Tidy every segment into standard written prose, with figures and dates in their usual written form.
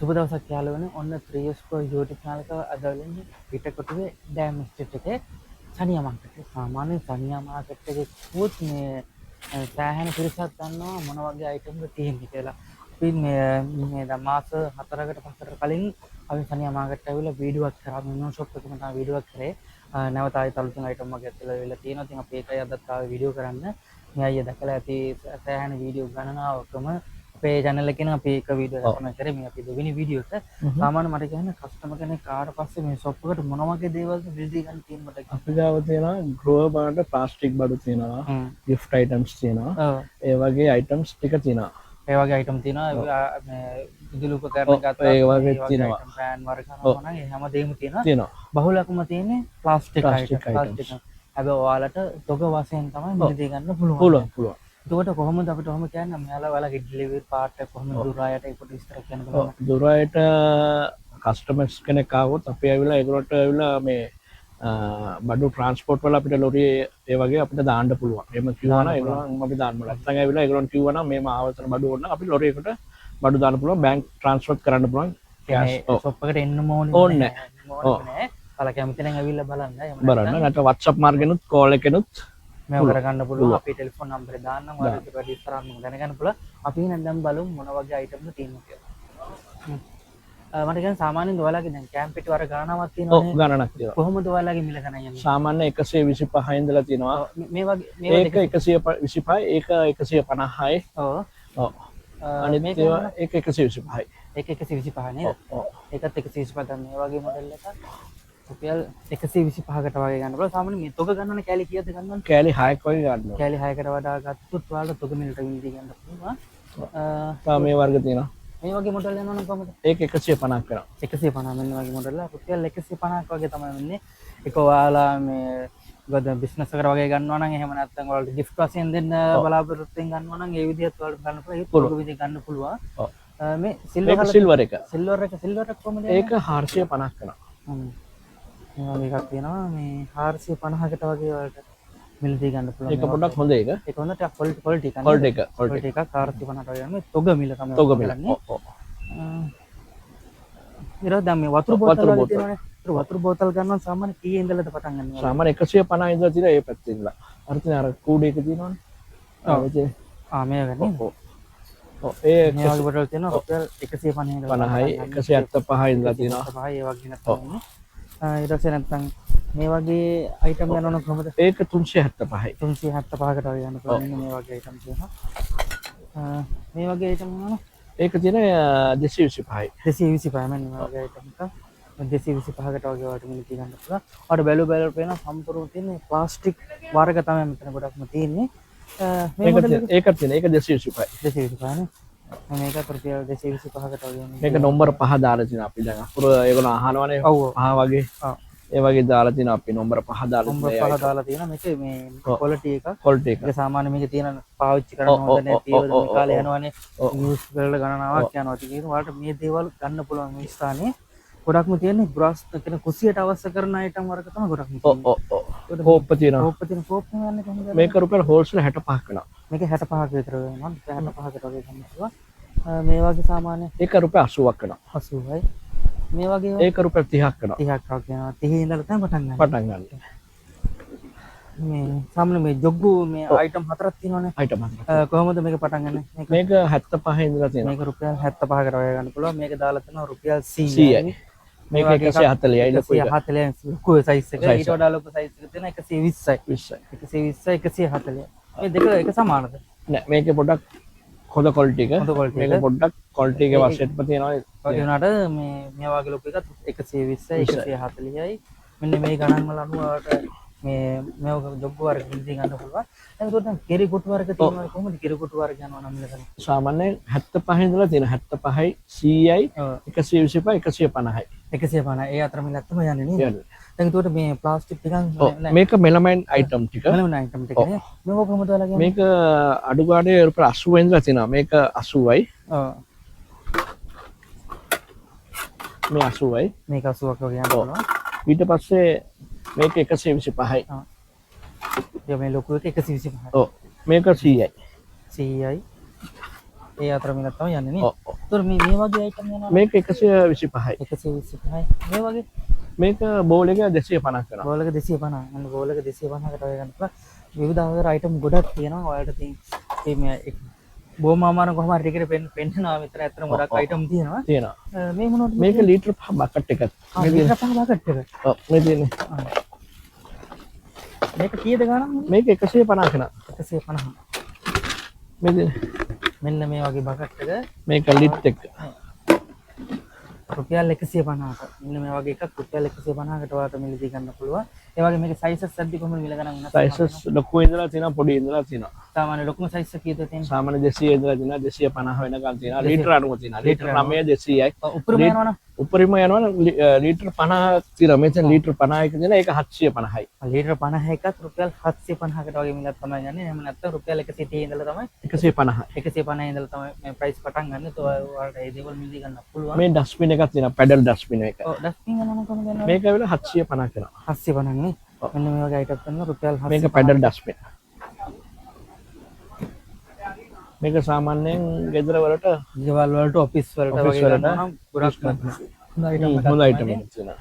සුබ දවසක් යාළුවනේ. ඔන්න 3S4 YouTube channel එක අද වෙන්නේ පිටකොටුවේ ඩෑම් ස්ට්‍රීට් එකේ සනියා මාකට් එක. සාමාන්‍යයෙන් සනියා මාකට් එකේ කිව්වොත් මේ සෑහෙන පිරිසක් දන්නවා මොන වගේ අයිටම්ද තියෙන්නේ කියලා. අපි මේ දැන් මාස 4කට 5කට කලින් අපි සනියා මාකට් ඇවිල්ලා වීඩියෝවක් කරා. මිනිස්සු ෂොප් එකේම තමයි වීඩියෝවක් කරේ. නැවත ආයෙත් අලුතින් අයිටම් වගේ ඇතුළේ තියෙනවා. ඉතින් අපි ඒකයි අදත් ආවේ වීඩියෝ කරන්න. මේ අයියා දැකලා ඇති සෑහෙන වීඩියෝ ගණනාවකම අපේ channel එකේ නම් අපි එක වීඩියෝ එකක් තමයි කරේ. මේ අපි දෙවෙනි වීඩියෝ එක. සාමාන්‍ය මට කියන්නේ කස්ටමර් කෙනෙක් ආවට පස්සේ මේ shop එකට මොන වගේ දේවල්ද විසඳී ගන්න තියෙන මට අපි ගාව තියෙනවා ග්‍රෝවර් බාට ප්ලාස්ටික් බඩු තියෙනවා gift items තියෙනවා ඒ වගේ items ටික තියෙනවා ඒ වගේ item තියෙනවා මේ විදුලි උපකරණ ගත්තා ඒ වගේ තියෙනවා fan වර්ග කරනවා නම් ඒ හැමදේම තියෙනවා බහුලකම තියෙන්නේ ප්ලාස්ටික් item හැබැයි ඔයාලට තොග වශයෙන් තමයි මිලදී ගන්න පුළුවන් එතකොට කොහොමද අපිට ඔහොම කියන්නේ ඔයාලගේ ඩෙලිවරි පාර්ට් එක කොහොමද දුරායට ඒකට විස්තර කියන්න බලන්න දුරායට කස්ටමර්ස් කෙනෙක් ආවොත් අපි ඇවිල්ලා ඒගොල්ලන්ට ඇවිල්ලා මේ බඩු ට්‍රාන්ස්පෝර්ට් වල අපිට ලොරියේ ඒ වගේ අපිට දාන්න පුළුවන්. එහෙම කිව්වනම් ඒගොල්ලන් අපි දාන්න පුළුවන්. නැත්නම් ඇවිල්ලා ඒගොල්ලන් කිව්වනම් මේ ආවතන බඩු ඕන අපි ලොරියකට බඩු දාන්න පුළුවන්. බැංක් ට්‍රාන්ස්ෆර් කරන්න පුළුවන්. ෂොප් එකට එන්න ඕනේ නැහැ. ඔයාලා කැමති නම් ඇවිල්ලා බලන්න. බලන්න. නැත්නම් WhatsApp මාර්ගෙනුත් කෝල් එකෙනුත් මේව කරගන්න පුළුවන්. අපි ටෙලිෆෝන් නම්බරේ දාන්නම්. ඔයාලට ඊට පස්සේ ඉස්සරහම දැනගන්න පුළුවන්. අපි නම් බලමු මොන වගේ අයිටම්ද තියෙන්නේ කියලා. මට කියන්නේ සාමාන්‍යයෙන් ඔයාලගේ දැන් කැම්ප් එකේ වර ගණනාවක් තියෙනවනේ. ඔව් ගණනක් තියෙනවා. කොහොමද ඔයාලගේ මිල ගණන් යන්නේ? සාමාන්‍ය 125 ඉඳලා තියෙනවා. මේ වගේ මේක 125 ඒක 150යි. ඔව්. ඔව්. අනිත් ඒවා ඒක 125යි. ඒක 125 නේද? ඔව්. ඒකත් 125 දැන් මේ වගේ මොඩල් එකක් රුපියල් 125කට වගේ ගන්න පුළුවන්. සාමාන්‍ය මේ තොග ගන්නවනේ කෑලි කීයද ගන්නවනේ? කෑලි 6ක් වගේ ගන්නවා. කෑලි 6කට වඩා ගත්තොත් ඔයාලට තොග මිලට විඳි ගන්න පුළුවන්. මේ වර්ග තියෙනවා. මේ වගේ මොඩල් යනවනම් කොහමද? ඒක 150ක් වෙනවා. 150 මෙන්න වගේ මොඩල් එක රුපියල් 150ක් වගේ තමයි වෙන්නේ. ඒක ඔයාලා මේ මොකද බිස්නස් එකට වගේ ගන්නවා නම් එහෙම නැත්නම් ඔයාලට gift වශයෙන් දෙන්න බලාපොරොත්තු වෙන ගන්නවා නම් ඒ විදිහට ඔයාලට ගන්න පුළුවන්. ඒක පොඩි විදිහට ගන්න පුළුවන්. මේ සිල්වර් එක කොහමද? ඒක 450ක් වෙනවා. මේ වගේ එකක් තියෙනවා. මේ 450කට වගේ ඔයාලට මිලදී ගන්න පුළුවන්. ඒක පොඩ්ඩක් හොඳ එක. ඒක හොඳ ටිකක් ක්වොලිටි එකක්. ක්වොලිටි එකක් 450කට වගේ යනවා. මේ තොග මිල තමයි. තොග මිල. ඔව්. ඊට දැන් මේ වතුර බෝතල් වගේ තියෙනවනේ. වතුර බෝතල් ගන්නවා සාමාන්‍ය කීයේ ඉඳලාද පටන් ගන්න ඕනේ? සාමාන්‍ය 150 ඉඳලා තියෙන ඒ පැත්තේ ඉඳලා. අර තියෙන අර කූඩේක තියෙනවනේ. මේක නේද? ඔව්. ඒ මේ වගේ බෝතල් තියෙනවා රුපියල් 150 ඉඳලා 50යි 175 ඉඳලා තියෙනවා. 175 ඒ වගේ නැත්නම් ඊට පස්සේ නැත්නම් මේ වගේ අයිටම් යනවනම් කොහොමද? ඒක 375යි. 375කට වගේ යන පුළුවන් මේ වගේ අයිටම් තියෙනවා. මේ වගේ අයිටම් යනවනම් ඒක තියෙන 225යි. 225 මෙන්න මේ වගේ අයිටම් එක 225කට වගේ වලට මිලදී ගන්න පුළුවන්. ඔයාලට බැලුව පේනවා සම්පූර්ණ තියෙන්නේ ප්ලාස්ටික් වර්ග තමයි මෙතන ගොඩක්ම තියෙන්නේ. මේක තියෙන ඒක 225යි. 225 නේ. මේක රුපියල් 225කට වගේ යන්නේ. මේක නම්බර 5 දාලා තියෙනවා අපි දැන් අකුර ඒගොල්ලෝ අහනවනේ 5 වගේ. ඒ වගේ දාලා තියෙනවා අපි නම්බර 5 දාලා නම්බර 5 දාලා තියෙනවා. මේක මේ ක්වොලිටි එක. ඒක සාමාන්‍ය මේක තියෙන පාවිච්චි කරන්න හොඳ නැති ඒවා මේ කාලේ යනවනේ. නිවුස් වල ගණනාවක් යනවා. ඒක ඔයාලට මේ දේවල් ගන්න පුළුවන් මේ ස්ථානේ. ගොඩක්ම තියෙන්නේ බ්‍රස් කියන කුසියට අවශ්‍ය කරන අයිටම් වර්ග තමයි ගොඩක්ම තියෙන්නේ. ඔව්. කෝප්ප තියෙනවා. කෝප්ප යන්නේ කොහොමද? මේක රුපියල් හෝල්සේල් 65ක් වෙනවා. මේක 65ක විතර වෙනවා. 65කට වගේ ගන්න පුළුවන්. මේ වගේ සාමාන්‍ය ඒක රුපියල් 80ක් වෙනවා. 80යි. මේ වගේ ඒක රුපියල් 30ක් වෙනවා. 30ක් වගේ යනවා. 30 ඉඳලා තමයි පටන් ගන්න. මේ සාමාන්‍ය මේ ජොග්ගු මේ අයිටම් හතරක් තියෙනවනේ. අයිටම් හතරක්. කොහොමද මේක පටන් ගන්නේ? මේක 75 ඉඳලා තියෙනවා. මේක රුපියල් 75කට වගේ ගන්න පුළුවන්. මේක දාලා තියෙනවා රුපියල් 100යි. මේක 140යි ලොකු එක. 140 ලොකු සයිස් එක. ඊට වඩා ලොකු සයිස් එක තියෙන 120යි. 120යි 140. මේ දෙක එක සමානද? නෑ මේකේ පොඩ්ඩක් හොඳ ක්වොලිටි එක. මේක පොඩ්ඩක් ක්වොලිටි එක වශයෙන්ම තියෙනවා. ඒ වුණාට මේ වගේ ලොකු එකත් 120යි 140යි. මෙන්න මේ ගණන් වල අනුව ඔයාලට මේ ජොග්ගු වර්ග මිලදී ගන්න පුළුවන්. දැන් කෙරි කොටු වර්ග තියෙනවා කොහොමද කෙරි කොටු වර්ග යනවා නම් මිලදී? සාමාන්‍යයෙන් 75 ඉඳලා තියෙන 75යි 100යි 125යි 150යි. 150 ඒ අතර මිලක් තමයි යන්නේ නේද? දැන් ඒකට මේ ප්ලාස්ටික් ටිකක් මේක මෙලමයින් අයිටම් ටික. මෙලමයින් අයිටම් ටික නේ. මේක කොහොමද ඔයාලා කියන්නේ? මේක අඩු ගානේ රුපියල් 80 ඉඳලා තියෙනවා. මේක 80යි. ඔව්. මේ 80යි. මේක 80ක් වගේ යනවා. ඊට පස්සේ මේක 125යි. මේ ලොකු එක 125යි. ඔව්. මේක 100යි. 100යි. ඒ අතර මිලක් තමයි යන්නේ නේ. ඔව්. ඒතර මේ වගේ අයිටම් යනවා. මේක 125යි. 125යි. මේ වගේ මේක බෝල් එක 250 කරනවා. බෝල් එක 250. අන්න බෝල් එක 250කට වගේ ගන්න පුළුවන්. විවිධ ආකාර අයිටම් ගොඩක් තියෙනවා. ඔයාලට තියෙන මේ බෝම අමාරු කොහොම හරි ටිකට පෙන්නනවා විතර ඇත්තටම ගොඩක් අයිටම් තියෙනවා. මේ මොනවද? මේක ලීටර් 5 බකට් එකක්. මේ ලීටර් 5 බකට් එක. ඔව් මේ තියෙන්නේ. මේක කීයද ගානක්? මේක 150 කරනවා. 150. මේ තියෙන්නේ. මෙන්න මේ වගේ බකට් එක මේක ලිට් එක. රුපියල් 150කට. මෙන්න මේ වගේ එකක් රුපියල් 150කට ඔයාලට මිලදී ගන්න පුළුවන්. ඒ වගේ මේකේ සයිසස් අද්දි කොහොමද මිල ගණන් වෙනස්? සයිසස් ලොකු ඉඳලා තියෙනවා පොඩි ඉඳලා තියෙනවා. සාමාන්‍ය ලොකුම සයිස් එක කීයද තියෙන්නේ? සාමාන්‍ය 200 ඉඳලා තියෙනවා 250 වෙනකන් තියෙනවා. ලීටර් අනුව තියෙනවා. ලීටර් 9 200යි. උපරිම යනවනේ. උපරිම යනවා ලීටර් 50 තියෙනවා. මෙතන ලීටර් 50ක දෙන ඒක 750යි. ලීටර් 50 එකක් රුපියල් 750කට වගේ මිලක් තමයි යන්නේ. එහෙම නැත්නම් රුපියල් 130 ඉඳලා තමයි 150. 150 ඉඳලා තමයි මේ ප්‍රයිස් පටන් ගන්න. તો ඔයාලට ඒ දේවල් මිලදී ගන්න පුළුවන්. මේ ඩස්බින් එකක් තියෙනවා. පැඩල් ඩස්බින් එක. ඔව් ඩස්බින් යනවා කොහොමද යන්නේ? මේක ඇවිල්ලා 750 කරනවා. 750 නේ. මෙන්න මේ වගේ අයිටම් කරනවා රුපියල් 750. මේක පැඩල් ඩස්බින්. මේක සාමාන්‍යයෙන් ගෙදර වලට ගෙවල් වලට ඔෆිස් වලට වගේ ගන්නවා නම් ගොඩක් හොඳ අයිටම් එකක් තියෙනවා.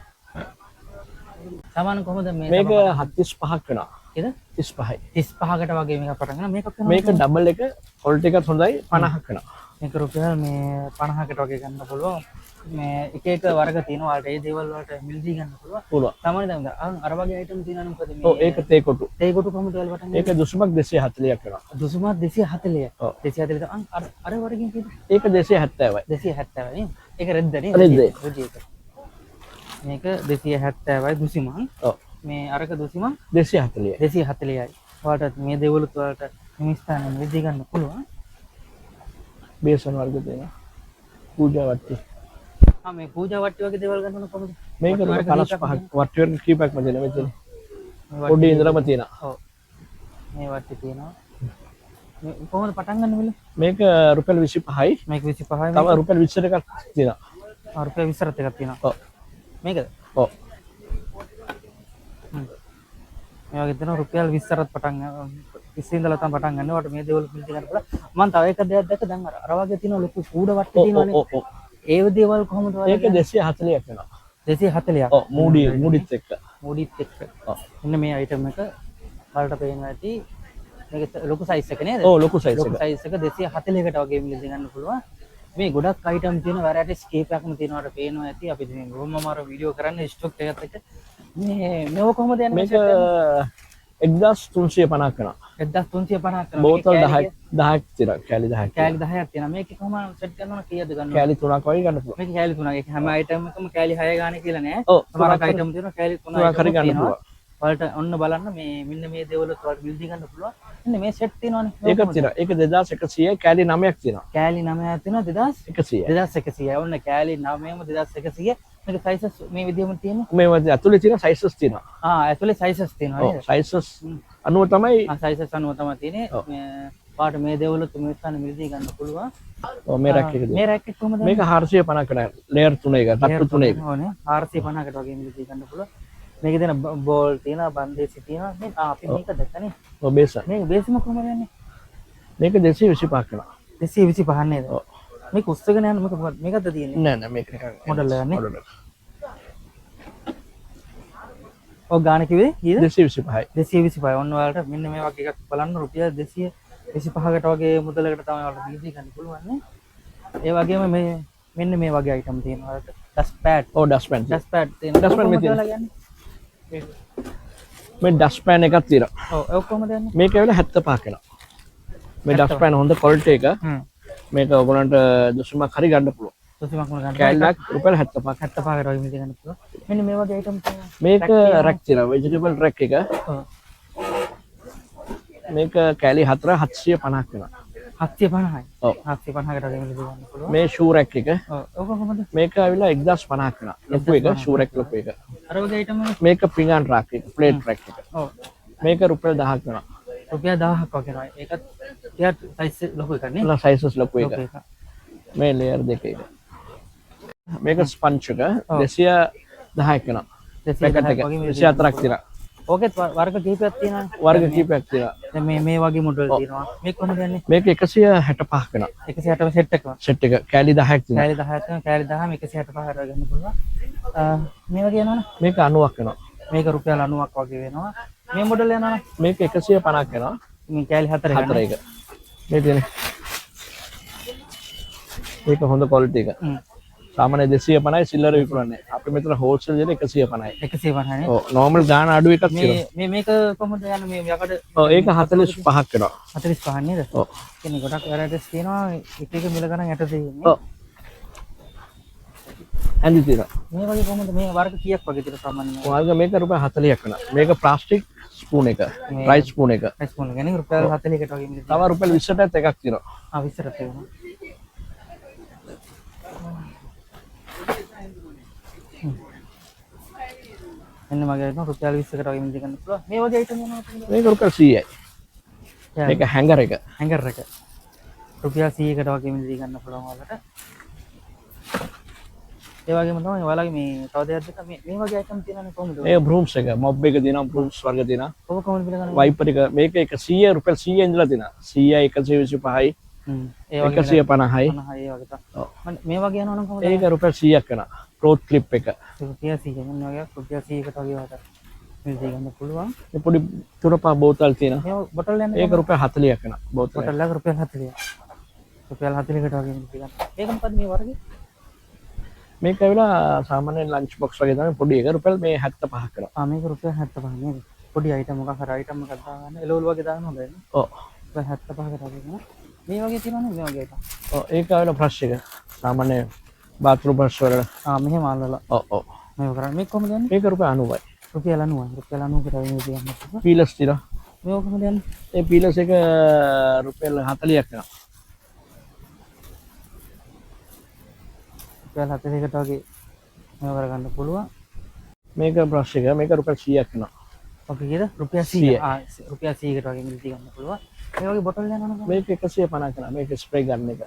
සාමාන්‍ය කොහොමද මේ? මේක 75ක් වෙනවා. ඒද? 35යි. 35කට වගේ මේක පටන් ගන්න. මේක ඩබල් එක ක්වොලිටි එකත් හොඳයි 50ක් වෙනවා. මේක රුපියල් මේ 50කට වගේ ගන්න පුළුවන්. මේ එක එක වර්ග තියෙනවා. ඔයාලට ඒ දේවල් වලට මිලදී ගන්න පුළුවන්. පුළුවන්. සාමාන්‍ය දැන් අර වගේ අයිටම් තියෙනවා නම් මොකද මේ? ඔව් ඒක තේ කොටු. තේ කොටු කොහොමද ඔයාලා පටන් ගන්නේ? ඒක දුසුමක් 240ක් වෙනවා. දුසුමක් 240. ඔව්. 240 අර වර්ගයෙන් කීයද? ඒක 270යි. 270 නේ. ඒක රෙද්ද නේ? රෙද්ද. මේක 270යි දුසිමක්. ඔව්. මේ අරක දුසිමක් 240යි. 240යි. ඔයාලට මේ දේවලුත් ඔයාලට නිමිස්ථානෙ මිලදී ගන්න පුළුවන්. බේසන් වර්ග තියෙනවා. පූජා වට්ටි. මේ පූජා වට්ටි වගේ දේවල් ගන්න කොහොමද? මේක 55ක් වට්ටි වර්ග කීපයක්ම තියෙනවා මෙතන. පොඩි ඉඳලම තියෙනවා. ඔව්. මේ වට්ටි තියෙනවා. මේ කොහොමද පටන් ගන්න මිල? මේක රුපියල් 25යි. මේක 25යි. තව රුපියල් 20 එකක් තියෙනවා. රුපියල් 20ක් එකක් තියෙනවා. ඔව්. මේකද? ඔව්. මේ වගේ තියෙනවා රුපියල් 20කට පටන් 20 ඉඳලා තමයි පටන් ගන්න. ඔයාලට මේ දේවල් මිලදී ගන්න පුළුවන්. මම තව එක දෙයක් දැක්ක දැන් අර වගේ තියෙන ලොකු කූඩ වට්ටි තියෙනවානේ. ඔව් ඔව්. ඒ දේවල් කොහොමද ඒක 240ක් වෙනවා. 240ක්. ඔව් මූඩිත් එක්ක. මූඩිත් එක්ක. ඔව්. මෙන්න මේ අයිටම් එක බලට පේනවා ඇති. මේක ලොකු සයිස් එක නේද? ඔව් ලොකු සයිස් එක. ලොකු සයිස් එක 240කට වගේ මිලදී ගන්න පුළුවන්. මේ ගොඩක් අයිටම් තියෙන වැරයිටිස් කීපයක්ම තියෙනවට පේනවා ඇති. අපි මේ බොහොම අමාරු වීඩියෝ කරන්නේ ස්ටොක් එකත් එක්ක. මේව කොහොමද යන්නේ? මේක 1350 වෙනවා. 1350 කරනවා. බෝතල් 10ක් තියෙනවා. කෑලි 10ක්. කෑලි 10ක් තියෙනවා. මේක කොහොම සෙට් කරනවද කීයද ගන්නවා? කෑලි 3ක් වගේ ගන්න පුළුවන්. මේක කෑලි 3ක්. ඒක හැම අයිටම් එකම කෑලි 6 ගානේ කියලා නෑ. ඔව්. සමහරක් අයිටම් තියෙනවා කෑලි 3ක් හරි ගන්න පුළුවන්. ඔයාලට ඔන්න බලන්න මේ මෙන්න මේ දේවල් ඔයාලට මිලදී ගන්න පුළුවන්. මෙන්න මේ සෙට් තියෙනවානේ. ඒකත් තියෙනවා. ඒක 2100යි කෑලි 9ක් තියෙනවා. කෑලි 9ක් තියෙනවා 2100යි. 2100යි. ඔන්න කෑලි 9ම 2100. මේක සයිසස් මේ විදිහම තියෙනවා. මේ ඇතුලේ තියෙන සයිසස් තියෙනවා. ඇතුලේ සයිසස් තියෙනවා ඔව් නේද? සයිසස් අනුව තමයි සයිසස් අනුව තමයි තියෙන්නේ. මේ පාට මේ දේවලුත් මේ ස්ථාන මිලදී ගන්න පුළුවන්. ඔව් මේ රැක් එක මේ රැක් එක කොහමද? මේක 450කට ලේයර් 3 එක තට්ටු 3 එක. ඕනේ 450කට වගේ මිලදී ගන්න පුළුවන්. මේකේ තියෙන බෝල් තියෙනවා බන්දේසි තියෙනවා. මේ අපි මේක දැක්කනේ. ඔව් බේසන්. මේක බේසිම කොහමද යන්නේ? මේක 225ක් වෙනවා. 225 නේද? ඔව්. මේක උස්සගෙන යන මේකද තියෙන්නේ? නෑ නෑ මේක නිකන් මොඩල් එකක් නේ. ඔව් ගාන කිව්වේ කීයද? 225යි. 225. ඔන්න ඔයාලට මෙන්න මේ වගේ එකක් බලන්න රුපියල් 225කට වගේ මුදලකට තමයි ඔයාලට මිලදී ගන්න පුළුවන් නේ. ඒ වගේම මේ මෙන්න මේ වගේ අයිටම් තියෙනවා ඔයාලට. Dust pad. ඔව් ඩස්ට් පෑඩ් තියෙනවා. ඩස්ට් පෑඩ් මේ තියෙනවා. මේ ඩස්ට් පෑන් එකක් තියෙනවා. ඔව් ඒක කොහමද යන්නේ? මේක ඇවිල්ලා 75ක් වෙනවා. මේ ඩස්ට් පෑන් හොඳ ක්වොලිටි එක. මේක ඔයගොල්ලන්ට දුසුමක් හරි ගන්න පුළුවන්. දුසුමක් ගන්න. කෑල්ලක් රුපියල් 75ක් 75කට වගේ මිලදී ගන්න පුළුවන්. මෙන්න මේ වගේ අයිටම් තියෙනවා. මේක රැක් තියෙනවා. ভেජිටබල් රැක් එක. ඔව්. මේක කෑලි 4 750ක් වෙනවා. 750යි. ඔව්. 750කට වගේ මිලදී ගන්න පුළුවන්. මේ ෂූ රැක් එක. ඔව්. ඔක කොහමද? මේක ඇවිල්ලා 1050ක් වෙනවා. ලොකු එක ෂූ රැක් ලොකු එක. අර වගේ අයිටම් එක මේක පිඟාන් රාක් එක, ප්ලේට් රැක් එක. ඔව්. මේක රුපියල් 1000ක් වෙනවා. රුපියල් 1000ක් වගේ නෝ. ඒකත් ටිකක් සයිස් ලොකු එකක් නේ. සයිසස් ලොකු එක. ලොකු එකක්. මේ ලේයර් දෙක එක. මේක ස්පන්ච් එක 210ක් වෙනවා. පැකට් එක 24ක් තියෙනවා. ඕකෙත් වර්ග කිහිපයක් තියෙනවා. වර්ග කීපයක් තියෙනවා. දැන් මේ වගේ මොඩල් තියෙනවා. මේක කොහොමද යන්නේ? මේක 165 වෙනවා. 160 සෙට් එකක්. සෙට් එක කෑලි 10ක් තියෙනවා. කෑලි 10ක් තියෙනවා. කෑලි 10ම 165 කට ගන්න පුළුවන්. මේ වගේ යනවනේ. මේක 90ක් වෙනවා. මේක රුපියල් 90ක් වගේ වෙනවා. මේ මොඩල් යනවනේ. මේක 150ක් වෙනවා. මේ කෑලි 4 ගන්න. 4 එක. මේ තියෙන්නේ. මේක හොඳ ක්වොලිටි එක. සාමාන්‍ය 250යි සිල්ලර විකුණන්නේ. අපි මෙතන හෝල්සේල් දෙන 150යි. 150 නේ. ඔව් නෝමල් ගාන අඩු එකක් තියෙනවා. මේක කොහොමද යන්නේ මේ යකඩ? ඔව් ඒක 45ක් වෙනවා. 45 නේද? ඔව්. කියන්නේ ගොඩක් වැරයිටිස් තියෙනවා. එක එක මිල ගණන් යට තියෙන්නේ. ඔව්. ඇඳි තියෙනවා. මේ වගේ කොහොමද මේ වර්ග කීයක් වගේ තියෙන සාමාන්‍යයෙන්? වර්ග මේක රුපියල් 40ක් වෙනවා. මේක ප්ලාස්ටික් ස්පූන් එක. රයිස් ස්පූන් එක. රයිස් ස්පූන් එක නේ රුපියල් 40කට වගේ මිල. තව රුපියල් 20ටත් එකක් තියෙනවා. 20ට තියෙනවා. එන්න මගේ හිතන රුපියල් 20කට වගේ මිල ගන්න පුළුවන්. මේ වගේ අයිටම් යනවා. මේක රුපියල් 100යි. මේක හැංගර් එක. හැංගර් එක. රුපියල් 100කට වගේ මිල ගන්න පුළුවන් වලට. ඒ වගේම තමයි ඔයාලගේ මේ තව දෙයක් දෙක මේ වගේ අයිටම් තියෙනනේ කොහොමද? මේක බෲම්ස් එක, මොබ් එක තියෙනවා, බෲම්ස් වර්ග තියෙනවා. ඔබ කොහොමද මිල ගන්නේ? වයිපර් එක මේක 100 රුපියල් 100 ඉඳලා තියෙනවා. 100යි 125යි. ඒ වගේ 150යි. 50යි ඒ වගේ තමයි. මම මේ වගේ යනවනම් කොහොමද? ඒක රුපියල් 100ක් වෙනවා. ක්ලෝත් ක්ලිප් එක. රුපියල් 100 මෙන්න වගේ රුපියල් 100කට වගේ වලට මිල ගන්න පුළුවන්. මේ පොඩි තුරපා බෝතල් තියෙනවා. මේ බොටල් යන්නේ ඒක රුපියල් 40ක් වෙනවා. බෝතල. බොටල් එක රුපියල් 40. රුපියල් 40කට වගේ මිල ගන්න. මේක මොකද්ද මේ වර්ගේ? මේක ඇවිල්ලා සාමාන්‍ය ලන්ච් බොක්ස් වගේ තමයි පොඩි එක රුපියල් මේ 75ක් වෙනවා. මේක රුපියල් 75 නේද? පොඩි අයිටම් මොකක් හරි අයිටම් එකක් දාගන්න එළවලු වගේ දාන්න හොඳයි නේ. ඔව්. රුපියල් 75කට වගේ නේ. මේ වගේ තියෙනවනේ මේ වගේ අයිටම්. ඔව් ඒක ඇවිල්ලා බ්‍රෂ් එක. සාමාන්‍ය බාත්රූම් බ්‍රෂ් වල. මෙහෙම අල්ලලා. ඔව් ඔව්. මේක කරන්නේ මේක කොහමද යන්නේ? මේක රුපියල් 90යි. රුපියල් 90යි. රුපියල් 90කට වගේ මිල ගන්න. පීලර්ස් තියෙනවා. මේක කොහමද යන්නේ? ඒ පීලර්ස් එක රුපියල් 40ක් වෙනවා. රුපියල් 40කට වගේ මේක කරගන්න පුළුවන්. මේක බ්‍රෂ් එක මේක රුපියල් 100ක් වෙනවා. ඔක කීයද? රුපියල් 100. රුපියල් 100කට වගේ මිල ගන්න පුළුවන්. මේ වගේ බොටල් යනවනේ. මේක 150ක් වෙනවා. මේක ස්ප්‍රේ ගන්න එක.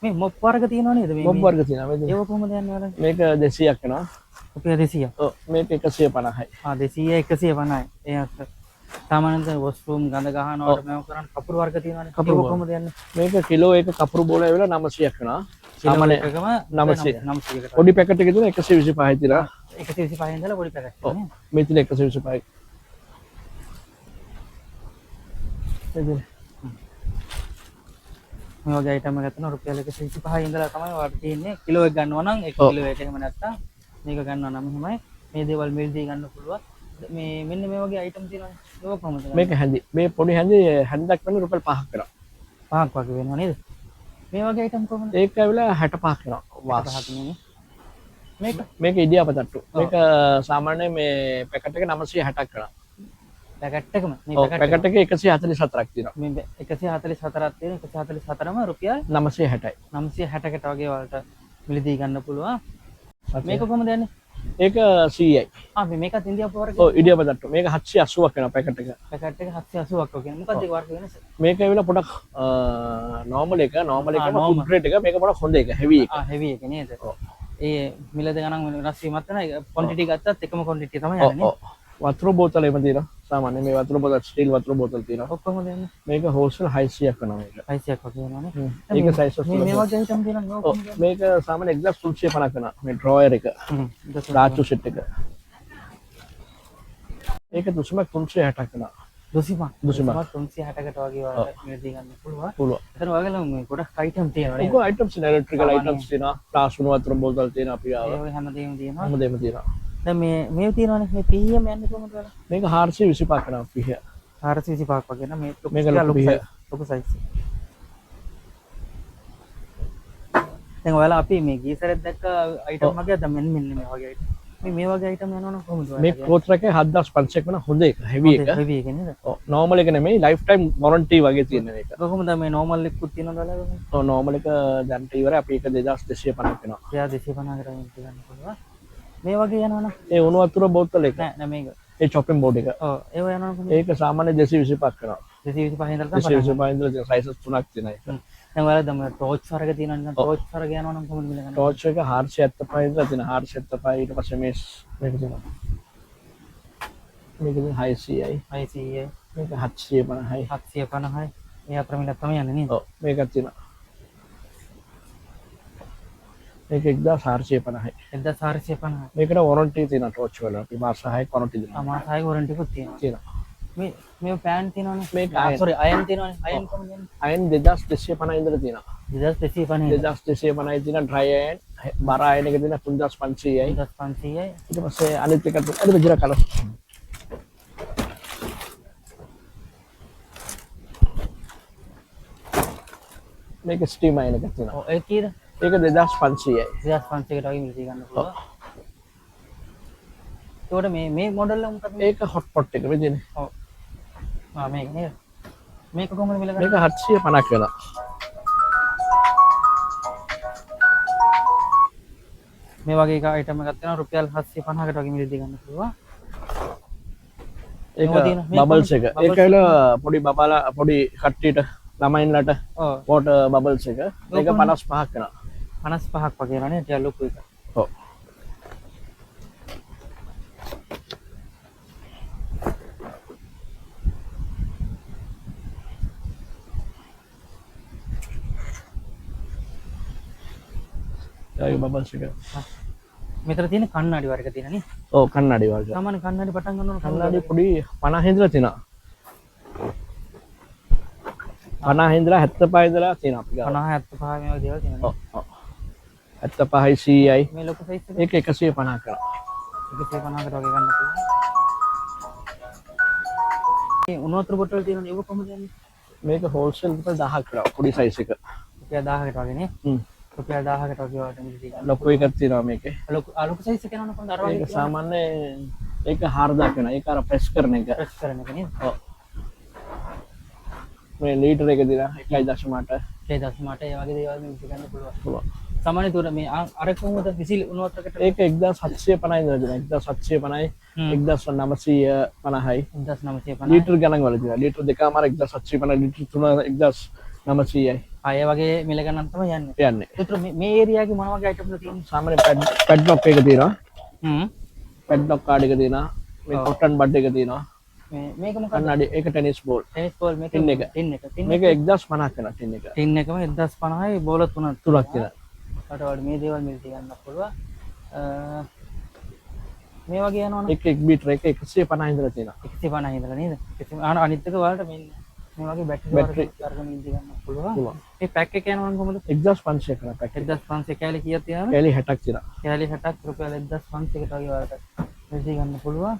මේ මොප් වර්ග තියෙනව නේද මේ? මොබ් වර්ග තියෙනවා. ඒක කොහමද යන්නේ වල? මේක 200ක් වෙනවා. රුපියල් 200. ඔව් මේක 150යි. 200 150යි. ඒ අත සාමාන්‍යයෙන් වොස්රූම් ගඳ ගහනවට මේව කරන්න කපුරු වර්ග තියෙනවනේ. ඒක කොහමද යන්නේ? මේක කිලෝ එක කපුරු බෝල ඇවිල්ලා 900ක් වෙනවා. සාමාන්‍ය එකම 900කට. පොඩි පැකට් එකේ තියෙන 125යි තියලා. 125 ඉඳලා පොඩි පැකට් නේ. මේ තියෙන 125යි. මේ වගේ අයිටම් එකක් ගන්න රුපියල් 125 ඉඳලා තමයි වාට තියෙන්නේ. කිලෝ එක ගන්නවා නම් 1 කිලෝ එක එහෙම නැත්තම් මේක ගන්නවා නම් එහෙමයි. මේ දේවල් මිල් දී ගන්න පුළුවන්. මේ මෙන්න මේ වගේ අයිටම් තියෙනවානේ. ඒක කොහොමද? මේක හැඳි. මේ පොඩි හැඳි හැන්දක් වෙන රුපියල් 5ක් වෙනවා. 5ක් වගේ වෙනවා නේද? මේ වගේ අයිටම් කොහොමද? ඒක ඇවිල්ලා 65ක් වෙනවා. වාස්. 5ක් නෙමෙයි. මේක ඉඩියාප තට්ටු. මේක සාමාන්‍ය මේ පැකට් එක 960ක් වෙනවා. පැකට් එකම මේ ඔව් පැකට් එකේ 144ක් තියෙනවා. මේ 144ක් තියෙන 144ම රුපියල් 960යි. 960කට වගේ වලට මිලදී ගන්න පුළුවන්. මේක කොහොමද යන්නේ? ඒක 100යි. මේකත් ඉන්දියාපු වර්ග. ඔව් ඉඩියාප තට්ටු. මේක 780ක් වෙනවා පැකට් එක. පැකට් එක 780ක් වගේ. මොකක්ද ඒ වර්ග වෙනස? මේක ඇවිල්ලා පොඩක් නෝමල් එක ෆුඩ් ග්‍රේඩ් එක මේක පොඩක් හොඳ එක හෙවි එක. හෙවි එක නේද? ඔව්. ඒ මිල ගණන් වෙනස් වීමක් නැහැ. ක්වොන්ටිටි ගත්තත් එකම ක්වොන්ටිටි තමයි යන්නේ. ඔව්. වතුර බෝතල එම තියෙනවා. සාමාන්‍ය මේ වතුර බෝතල් ස්ටිල් වතුර බෝතල් තියෙනවා. ඔක්කොම දෙන්නේ. මේක හෝල්සේල් 600ක් වෙනවා මේක. 600ක් වගේ වෙනවානේ. ඒක සයිස් එක. මේ වගේ අයිටම් තියෙනවා. මේක සාමාන්‍ය 1350ක් වෙනවා. මේ ඩ්‍රෝයර් එක. දාචු සෙට් එක. ඒක 360ක් වෙනවා. 360කට වගේ වලට මිලදී ගන්න පුළුවන්. පුළුවන්. එතන ඔයගොල්ලෝ මේ ගොඩක් අයිටම් තියෙනවා නේද? ඔක අයිටම්ස් තියෙනවා. ඉලෙක්ට්‍රිකල් අයිටම්ස් තියෙනවා. ප්ලාස් වුණු වතුර බෝතල් තියෙනවා අපි ආව. ඒ හැමදේම තියෙනවා. හැමදේම තියෙනවා. දැන් මේ තියෙනවානේ මේ PM යන්නේ කොහොමද වල? මේක 425ක් වෙනවා පිහ. 425ක් වගේ නේද? මේක ලොකු සයිස්. දැන් ඔයාලා අපි මේ ගීසරෙත් දැක්ක අයිටම් වගේ දැන් මෙන්න මේ වගේ අයිටම්. මේ වගේ අයිටම් යනවනම් කොහොමද ඔයාලා? මේ ක්ලෝත් එකේ 7500ක් වෙන හොඳ එක හෙවි එක. හෙවි එක නේද? ඔව් නෝමල් එක නෙමෙයි ලයිෆ් ටයිම් වොරන්ටි වගේ තියෙන එක. කොහොමද මේ නෝමල් එකකුත් තියෙනවද ඔයාලා? ඔව් නෝමල් එක දැන්ට ඉවරයි අපි ඒක 2250ක් වෙනවා. 2250කට ගන්න පුළුවන්. මේ වගේ යනවනම් ඒ උණු වතුර බෝතල් එක නෑ මේක. ඒ චොපින් බෝඩ් එක. ඔව් ඒව යනවනම් ඒක සාමාන්‍ය 225ක් වෙනවා. 225 ඉඳලා 225 ඉඳලා සයිසස් තුනක් තියෙනවා ඒක. දැන් ඔයාලා දැන් ටෝච් වර්ග තියෙනවා නම් ටෝච් වර්ග යනවනම් කොහොමද මිල ගන්නේ? ටෝච් එක 475 ඉඳලා තියෙනවා. 475 ඊට පස්සේ මේක තියෙනවා. මේක ඉතින් 600යි. 600යි. මේක 750යි. 750යි. මේ අතර මිලක් තමයි යන්නේ නේද? ඔව් මේකක් තියෙනවා. මේක 1450යි. 1450යි. මේකට වොරන්ටි තියෙනවා ටෝච් වල. අපි මාස 6ක් වොරන්ටි දෙනවා. මාස 6ක වොරන්ටිකුත් තියෙනවා. තියෙනවා. මේ පෑන් තියෙනවනේ. මේක සෝරි අයන් තියෙනවනේ. අයන් කොහොමද යන්නේ? අයන් 2250 ඉඳලා තියෙනවා. 2250. 2250යි තියෙන ඩ්‍රයි අයන්. බර අයන් එක දෙන 3500යි. 3500යි. ඊට පස්සේ අනිත් එක අද මෙජර කලර්. මේක ස්ටීම් අයන් එකක් තියෙනවා. ඔව් ඒක කීයද? ඒක 2500යි. 2500කට වගේ මිලදී ගන්න පුළුවන්. ඒකට මේ මොඩල් එක මොකක්ද? ඒක හොට් පොට් එක මෙදිනේ. ඔව්. මේක නේද? මේක කොහොමද මිල ගන්නේ? මේක 750 වෙනවා. මේ වගේ එක අයිටම් එකක් තියෙනවා රුපියල් 750කට වගේ මිලදී ගන්න පුළුවන්. ඒක බබල්ස් එක. ඒක ඇවිල්ලා පොඩි බබාලා පොඩි කට්ටියට ළමයින්ලට ඔව් වෝටර් බබල්ස් එක. මේක 55ක් වෙනවා. 55ක් වගේ නේද? ටික ලොකු එක. ඔව්. ඒ බබල්ස් එක. මෙතන තියෙන කන්නඩි වර්ග තියෙන නේ. ඔව් කන්නඩි වර්ග. සාමාන්‍ය කන්නඩි පටන් ගන්නකොට කන්නඩි පොඩි 50 ඉඳලා තියෙනවා. 50 ඉඳලා 75 ඉඳලා තියෙනවා අපි ගාව. 50 75 මේ වගේ දේවල් තියෙනවා. ඔව් ඔව්. 75යි 100යි. මේ ලොකු සයිස් එක ඒක 150 කරා. 150කට වගේ ගන්න පුළුවන්. මේ උණුවතුරු බොටල් තියෙනනේ ඒක කොහොමද යන්නේ? මේක හෝල්සේල් රුපියල් 1000ක් කරා පොඩි සයිස් එක. රුපියල් 1000කට වගේ නේ. රුපියල් 1000කට වගේ වලට මිලදී ගන්න. ලොකු එකක් තියෙනවා මේකේ. ලොකු සයිස් එක යනවනේ කොහොමද අර වගේ? ඒක සාමාන්‍ය ඒක 4000ක් වෙනවා. ඒක අර ප්‍රෙස් කරන එක. ප්‍රෙස් කරන එක නේද? ඔව්. මේ ලීටර් එක දෙනවා 1.8. 1.8 ඒ වගේ දේවල් මිලදී ගන්න පුළුවන්. පුළුවන්. සාමාන්‍ය තුර මේ අර කොහොමද විසිල් උණුවතුරකට ඒක 1750 ඉඳලා දෙනවා. 1750යි 1950යි 1950 ලීටර් ගණන් වල තියෙනවා. ලීටර් දෙකමාර 1750 ලීටර් 1900යි. අය වගේ මිල ගණන් තමයි යන්නේ. යන්නේ. ඒතර මේ ඒරියාවේ මොන වගේ අයිටම්ද තියෙන්නේ? සාමාන්‍ය පැඩ්ලොක් එක තියෙනවා. හ්ම්. පැඩ්ලොක් කාඩ් එක තියෙනවා. මේ කොටන් බඩ් එක තියෙනවා. මේක මොකක්ද? කන්නඩි ඒක ටෙනිස් බෝල්. ටෙනිස් බෝල් මේක ටින් එක. මේක 1050ක් වෙනවා ටින් එක. ටින් එකම 1050යි බෝල තුනක් තියෙනවා. වට මේ දේවල් මිලදී ගන්න පුළුවන්. මේ වගේ යනවනේ. එක බීටර් එක 150 ඉඳලා තියෙනවා. 150 ඉඳලා නේද? අනිත් එක වලට මේ වගේ බැටරි වර්ග මිලදී ගන්න පුළුවන්. මේ පැක් එක යනවනම් කොහොමද? 1500 කරා පැක්. 1500 කැලි කීයක් තියෙනවද? කැලි 60ක් තියෙනවා. කැලි 60ක් රුපියල් 1500කට වගේ වලට මිලදී ගන්න පුළුවන්.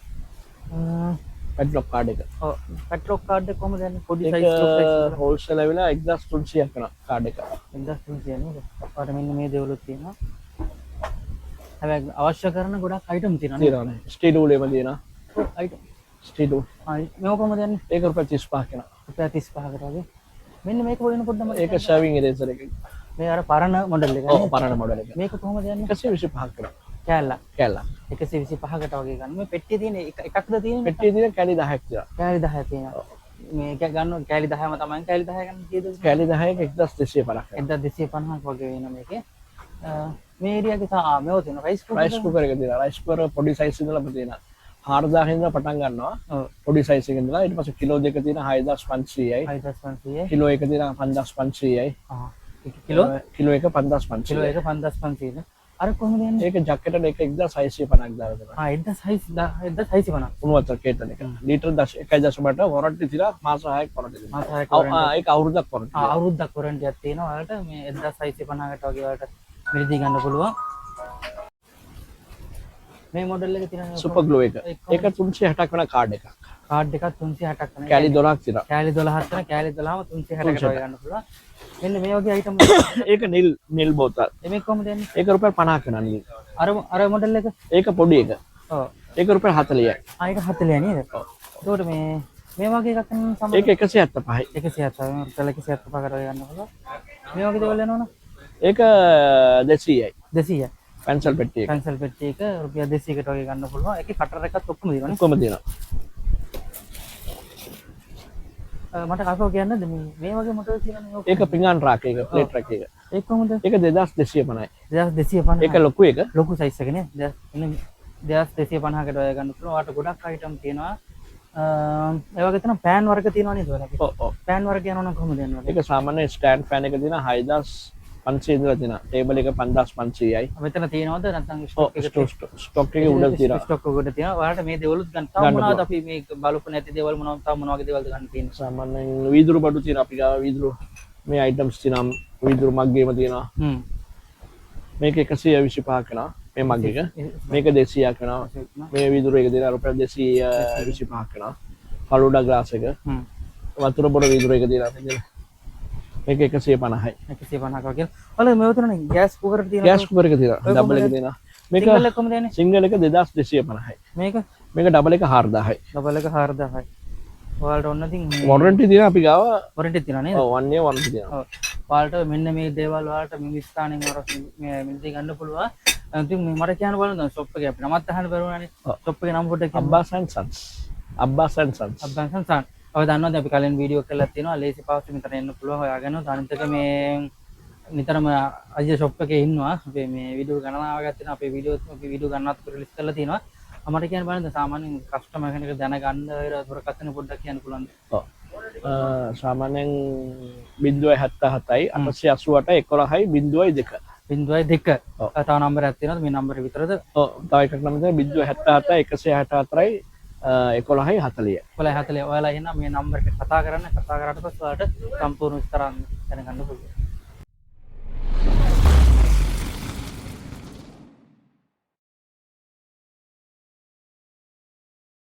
පැඩ්ලොක් කාඩ් එක. ඔව් පැට්‍රොක් කාඩ් එක කොහොමද යන්නේ? පොඩි ඒක සයිස් හෝල්සේල් ඇවිල්ලා 1300ක් වෙනවා කාඩ් එක. 1300 නේද? ඔයාලට මෙන්න මේ දේවලුත් තියෙනවා. හැබැයි අවශ්‍ය කරන ගොඩක් අයිටම් තියෙනවා නේද? තියෙනවානේ. ස්ටීල් වුල් එම තියෙනවා. අයිටම්. Steel wool. මේක කොහොමද යන්නේ? ඒක රුපියල් 35ක් වෙනවා. රුපියල් 35කට වගේ. මෙන්න මේක වෙන පොඩ්ඩක් මම ඒක ෂේවිං ඉරේසර් එක. මේ අර පරණ මොඩල් එක ඔව් නේද? පරණ මොඩල් එක. මේක කොහොමද යන්නේ? 125ක් වෙනවා. කෑල්ල. කැල්ල. 125කට වගේ ගන්න. මේ පෙට්ටිය තියෙන එකක්ද තියෙන්නේ? පෙට්ටියේ තියෙන කැලි 10ක් තියෙනවා. කෑලි 10 තියෙනවා. මේක ගන්න කෑලි 10ම තමයි කෑලි 10 ගන්න කීයද? කැලි 10ක 1250ක්. 1250ක් වගේ වෙන මේකේ. මේ ඒරියාවේ මේව තියෙන රයිස් රයිස් කුකර් එක තියෙනවා. රයිස් කුකර් පොඩි සයිස් ඉඳලා තියෙනවා. 4000 ඉඳලා පටන් ගන්නවා. ඔව්. පොඩි සයිස් එකකින් ඉඳලා ඊට පස්සේ කිලෝ දෙක තියෙන 6500යි. 6500යි. කිලෝ එක තියෙන 5500යි. කිලෝ කිලෝ එක 5500. කිලෝ එක 5500ද? අර කොහොමද යන්නේ? ඒක ජැකට් එක 1650ක් දාලා දෙනවා. 1650. උණුවතර කේතන එක. ලීටර් 1.8 වොරන්ටි තියලා මාස 6ක් වොරන්ටි දෙනවා. මාස 6ක් ඒක අවුරුද්දක් වොරන්ටි. අවුරුද්දක් වොරන්ටියක් තියෙනවා. ඔයාලට මේ 1650කට වගේ ඔයාලට මිලදී ගන්න පුළුවන්. මේ මොඩල් එක තියෙනවා සුපර් ග්ලෝ එක. ඒක 360ක් වෙන කාඩ් එකක්. කාඩ් එකක් 360ක් වෙන. කැලි 12ක් තියෙනවා. කැලි 12ක් වෙන. කැලි 12ම 360කට වගේ ගන්න පුළුවන්. මෙන්න මේ වගේ අයිටම් ඒක නිල් බෝතල්. මේක කොහොමද යන්නේ? ඒක රුපියල් 50ක් වෙනවා නිල්. අර මොඩල් එක? ඒක පොඩි එක. ඔව්. ඒක රුපියල් 40යි. ඒක 40 නේද? ඔව්. ඒකට මේ වගේ එකක් නම් සමහර ඒක 175යි. 175 රුපියල් 175කට වගේ ගන්න පුළුවන්. මේ වගේ දේවල් යනවනේ. ඒක 200යි. 200යි. පැන්සල් පෙට්ටි එක. පැන්සල් පෙට්ටි එක රුපියල් 200කට වගේ ගන්න පුළුවන්. ඒකේ කටර් එකත් ඔක්කොම තියෙනවනේ. ඔක්කොම තියෙනවා. මට කකෝ කියන්නද මේ වගේ මොටර් තියෙනවනේ. ඒක පිඟාන් රාක් එක, ප්ලේට් රැක් එක. ඒක කොහොමද? ඒක 2250යි. 2250. ඒක ලොකු එක. ලොකු සයිස් එක නේ. 2250කට වගේ ගන්න පුළුවන්. ඔයාලට ගොඩක් අයිටම් තියෙනවා. ඒ වගේ තමයි පෑන් වර්ග තියෙනවා නේද ඔයාලගේ? ඔව් ඔව්. පෑන් වර්ග යනවා නම් කොහොමද යන්නේ? ඒක සාමාන්‍ය ස්ටෑන්ඩ් ෆෑන් එක තියෙන 6500 ඉඳලා තියෙනවා. ටේබල් එක 5500යි. මෙතන තියෙනවද නැත්නම් ඔව් ස්ටොක් එකේ උඩ තියෙනවා. ස්ටොක් එකකට තියෙනවා. ඔයාලට මේ දේවලුත් ගන්න. තව මොනවද අපි මේ බලපු නැති දේවල් මොනවද තව මොන වගේ දේවල්ද ගන්න තියෙන්නේ? සාමාන්‍යයෙන් වීදුරු බඩු තියෙනවා අපි ගාව වීදුරු මේ අයිටම්ස් තියෙනවා වීදුරු මග්ගේම තියෙනවා. මේක 125 කරනවා මේ මග් එක. මේක 200 කරනවා. මේ වීදුරු එක දෙන රුපියල් 225 කරනවා. ෆලුඩා ග්ලාස් එක. වතුර බොර වීදුරු එක දෙනවා මෙතන. මේක 150යි. 150ක වගේ. ඔයාලා මේ උතනනේ ගෑස් කුකර් තියෙනවා. ගෑස් කුකර් එක තියෙනවා. ඩබල් එක තියෙනවා. මේක සිංගල් එක කොහමද යන්නේ? සිංගල් එක 2250යි. මේක ඩබල් එක 4000යි. ඩබල් එක 4000යි. ඔයාලට ඔන්න ඉතින් වොරන්ටි තියෙනවා අපි ගාව. වොරන්ටි තියෙනවා නේද? ඔව් 1 year වොරන්ටි තියෙනවා. ඔව්. ඔයාලට මෙන්න මේ දේවල් ඔයාලට මේ ස්ථානෙන් මේ මිලදී ගන්න පුළුවන්. ඉතින් මට කියන්න බලන්න ෂොප් එකේ අපි නමත් අහන්න බැරුණානේ. ෂොප් එකේ නම පොඩ්ඩක් කියන්න. Abbas and Sons. Abbas and Sons. Abbas and Sons. ඔය දන්නවද අපි කලින් වීඩියෝ කරලා තියෙනවා ලේසි පාස්ට් මෙතන එන්න පුළුවන් හොයාගන්න. අනිත් එක මේ නිතරම අයිය ෂොප් එකේ ඉන්නවා. අපි මේ වීඩියෝ ගණනාවක් තියෙනවා. අපේ වීඩියෝ ගණනාත් රිලීස් කරලා තියෙනවා. මට කියන්න බලන්න සාමාන්‍යයෙන් කස්ටමර් කෙනෙක් දැනගන්න දුරකථන පොඩ්ඩක් කියන්න පුළුවන්. ඔව්. සාමාන්‍යයෙන් 077යි 888යි 11යි 02. 02. තව නම්බරයක් තියෙනවද? මේ නම්බරේ විතරද? ඔව්. තව එකක් නම තමයි 077 164යි 11යි 40. 11:40. ඔයාලා එහෙනම් මේ නම්බර් එකට කතා කරන්න. කතා කරාට පස්සේ ඔයාලට සම්පූර්ණ විස්තර දැනගන්න පුළුවන්.